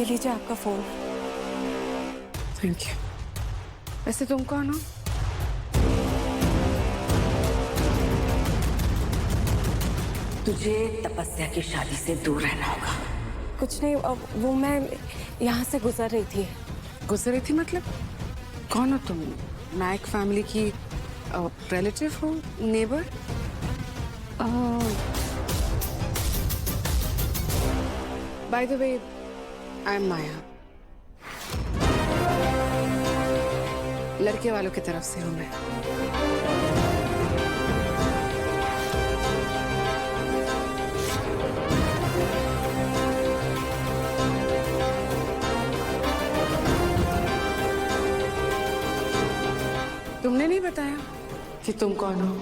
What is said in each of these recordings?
ये लीजिए आपका फोन। Thank you. वैसे तुम कौन हो? तुझे तपस्या की शादी से दूर रहना होगा। कुछ नहीं, वो मैं यहाँ से गुजर रही थी। गुजर रही थी मतलब? कौन हो तुम? नायक फैमिली की रिलेटिव हो? Neighbour? By the way, I am Maya. लड़के वालों की तरफ से हूँ मैं। तुमने नहीं बताया कि तुम कौन हो?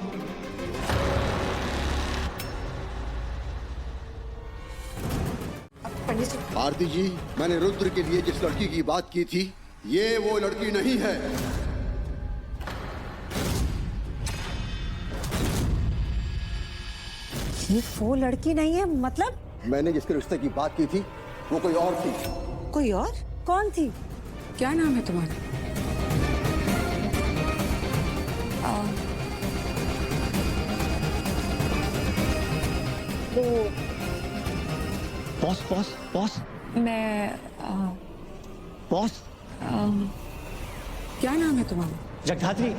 पंडित जी। आरती जी, मैंने रुद्र के लिए जिस लड़की की बात की थी, ये वो लड़की नहीं है। ये वो लड़की नहीं है मतलब? मैंने जिसके रिश्ते की बात की थी वो कोई और थी। कोई और? कौन थी? क्या नाम है तुम्हारा? बॉस बॉस बॉस मैं बॉस, क्या नाम है तुम्हारा? जगधात्री।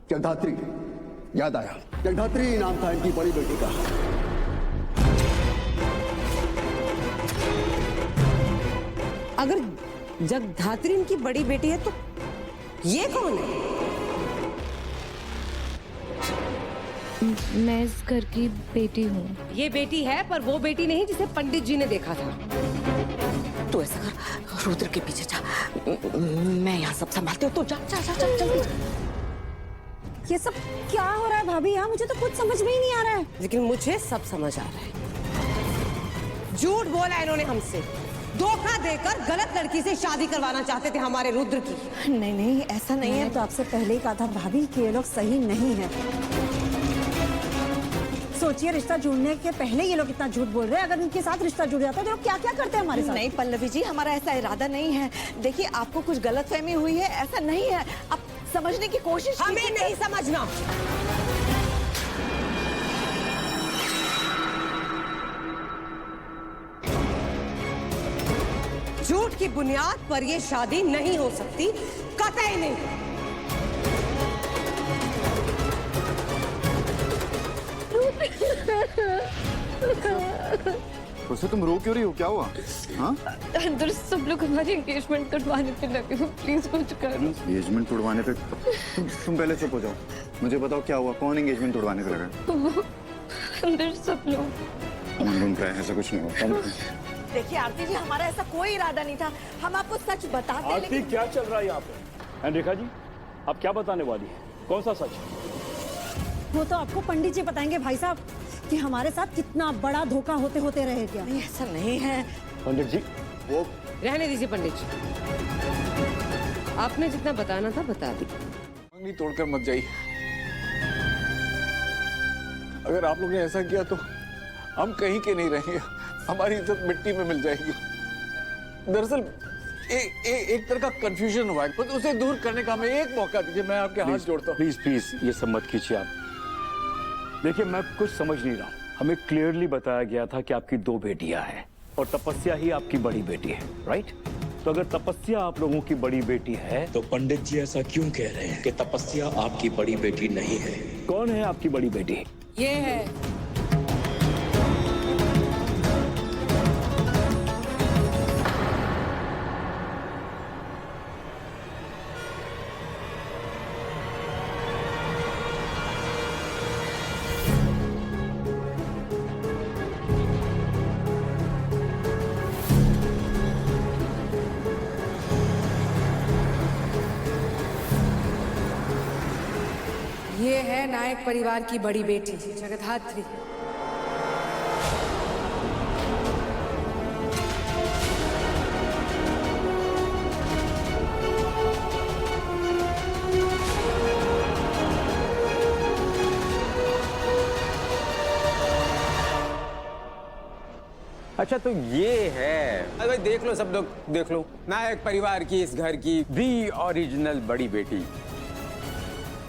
जगधात्री, याद आया। जगधात्री नाम था इनकी बड़ी बेटी का। अगर जगधात्री इनकी बड़ी बेटी है तो ये कौन है? मैं इस घर की बेटी हूँ। ये बेटी है पर वो बेटी नहीं जिसे पंडित जी ने देखा था। तू ऐसा कर, रुद्र के पीछे जा, मैं यहाँ सब संभालती हूँ। तो जा जा जा जा जल्दी जा। ये सब क्या हो रहा है भाभी? यहाँ मुझे तो कुछ समझ में ही नहीं आ रहा है। लेकिन मुझे सब समझ आ रहा है। झूठ बोला इन्होंने हमसे, धोखा देकर गलत लड़की से शादी करवाना चाहते थे हमारे रुद्र की। नहीं नहीं, ऐसा नहीं है। तो आपसे पहले ही कहा था भाभी कि ये लोग सही नहीं है। सोचिए, रिश्ता जुड़ने के पहले ये लोग इतना झूठ बोल रहे हैं। अगर उनके साथ रिश्ता जुड़ जाता तो लोग क्या क्या करते हैं हमारे साथ। नहीं पल्लवी जी, हमारा ऐसा इरादा नहीं है। देखिए, आपको कुछ गलतफहमी हुई है, ऐसा नहीं है। आप समझने की कोशिश हमें नहीं समझना। झूठ की बुनियाद पर ये शादी नहीं हो सकती, कतई नहीं। उसे तुम रो क्यों रही हो? क्या हुआ? हाँ? अंदर सब लोग हमारी एंगेजमेंट करवाने पे लगे हो, प्लीज कुछ करो। एंगेजमेंट तोड़वाने पे? तुम पहले चुप हो जाओ, मुझे बताओ क्या हुआ? कौन एंगेजमेंट तोड़वाने पे लगा? अंदर सब लोग। मन ढूंढ रहा है, ऐसा कुछ नहीं हुआ। देखिए आरती जी, हमारा ऐसा कोई इरादा नहीं था। हम आपको सच बताते हैं। आरती, क्या चल रहा है यहाँ पे? एंड रेखा जी, आप क्या बताने वाली है? कौन सा सच? वो तो आपको पंडित जी बताएंगे भाई साहब कि हमारे साथ कितना बड़ा धोखा होते होते रह गया। नहीं, ऐसा नहीं है पंडित जी। वो रहने दीजिए पंडित जी, आपने जितना बताना था बता दी। मंगनी तोड़कर मत जाइए। अगर आप लोग ने ऐसा किया तो हम कहीं के नहीं रहेंगे, हमारी इज्जत मिट्टी में मिल जाएगी। दरअसल एक तरह का कंफ्यूजन हुआ है, तो उसे दूर करने का हमें एक मौका दीजिए। मैं आपके हाथ जोड़ता हूँ। प्लीज प्लीज, ये सब मत कीजिए आप। देखिए, मैं कुछ समझ नहीं रहा हूँ। हमें क्लियरली बताया गया था कि आपकी 2 बेटियां हैं और तपस्या ही आपकी बड़ी बेटी है, राइट? तो अगर तपस्या आप लोगों की बड़ी बेटी है तो पंडित जी ऐसा क्यों कह रहे हैं कि तपस्या आपकी बड़ी बेटी नहीं है? कौन है आपकी बड़ी बेटी? ये है ये है नायक परिवार की बड़ी बेटी जगधात्री। अच्छा तो ये है, अरे भाई देख लो, सब लोग देख लो, नायक परिवार की, इस घर की दी ओरिजिनल बड़ी बेटी।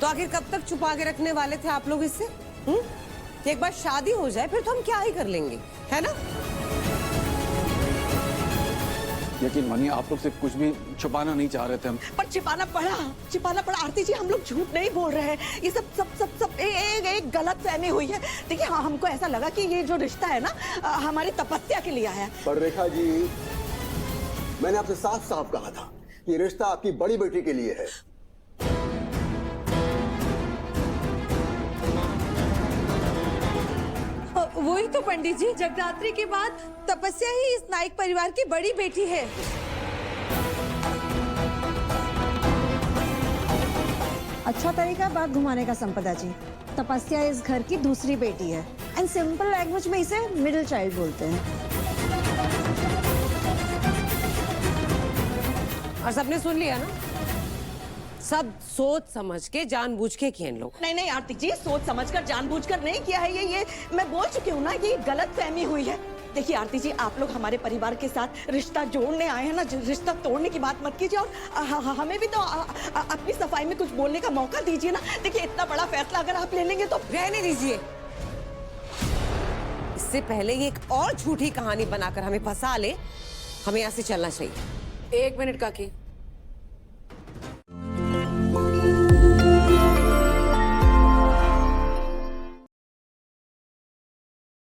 तो आखिर कब तक छुपा के रखने वाले थे आप लोग इससे? एक बार शादी हो जाए फिर तो हम क्या ही कर लेंगे, है ना? यकीन मानिए आप लोग से कुछ भी छुपाना नहीं चाह रहे थे हम। पर छिपाना पड़ा आरती जी, हम लोग झूठ नहीं बोल रहे हैं। ये सब एक गलत फहमी हुई है। देखिए हाँ, हमको ऐसा लगा कि ये जो रिश्ता है ना हमारी तपस्या के लिए आया है। पर रेखा जी, मैंने आपसे साफ साफ कहा था कि रिश्ता आपकी बड़ी बेटी के लिए है। वही तो पंडित जी, जगदात्री के बाद तपस्या ही इस नाइक परिवार की बड़ी बेटी है। अच्छा तरीका है बात घुमाने का संपदा जी। तपस्या इस घर की दूसरी बेटी है एंड सिंपल लैंग्वेज में इसे मिडिल चाइल्ड बोलते हैं। और सबने सुन लिया ना, सब सोच समझ के जानबूझ के किए लोग। नहीं आरती जी, सोच समझकर जानबूझकर नहीं किया है ये मैं बोल चुकी हूँ ना, ये गलत फहमी हुई है। देखिए आरती जी, आप लोग हमारे परिवार के साथ रिश्ता जोड़ने आए हैं ना, रिश्ता तोड़ने की बात मत कीजिए। और हमें भी तो अपनी सफाई में कुछ बोलने का मौका दीजिए ना। देखिए इतना बड़ा फैसला अगर आप ले लेंगे तो रहने दीजिए। इससे पहले ये एक और झूठी कहानी बनाकर हमें फंसा ले, हमें यहाँ से चलना चाहिए। 1 मिनट काकी,